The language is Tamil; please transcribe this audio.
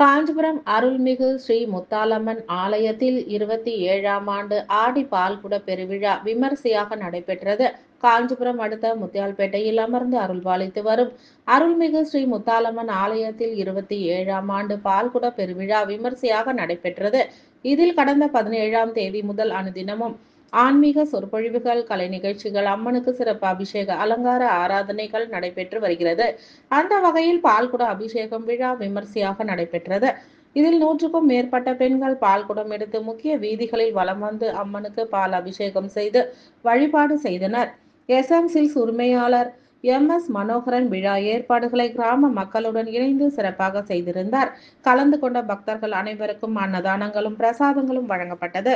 காஞ்சிபுரம் அருள்மிகு ஸ்ரீ முத்தாலம்மன் ஆலயத்தில் 27ஆம் ஆண்டு ஆடி பால்குட பெருவிழா விமரிசையாக நடைபெற்றது. காஞ்சிபுரம் அடுத்த முத்தியால்பேட்டையில் அமர்ந்து அருள்பாலித்து வரும் அருள்மிகு ஸ்ரீ முத்தாலம்மன் ஆலயத்தில் 27ஆம் ஆண்டு பால்குட பெருவிழா விமரிசையாக நடைபெற்றது. இதில் கடந்த 17ஆம் தேதி முதல் அனுதினமும் ஆன்மீக சொற்பொழிவுகள், கலை நிகழ்ச்சிகள், அம்மனுக்கு சிறப்பு அபிஷேக, அலங்கார ஆராதனைகள் நடைபெற்று வருகிறது. அந்த வகையில் பால்குட அபிஷேகம் விழா விமரிசையாக நடைபெற்றது. இதில் 100க்கும் மேற்பட்ட பெண்கள் பால்குடம் எடுத்து முக்கிய வீதிகளில் வலம் வந்து அம்மனுக்கு பால் அபிஷேகம் செய்து வழிபாடு செய்தனர். SM சில்க்ஸ் உரிமையாளர் MS மனோகரன் விழா ஏற்பாடுகளை கிராம மக்களுடன் இணைந்து சிறப்பாக செய்திருந்தார். கலந்து கொண்ட பக்தர்கள் அனைவருக்கும் அன்னதானங்களும் பிரசாதங்களும் வழங்கப்பட்டது.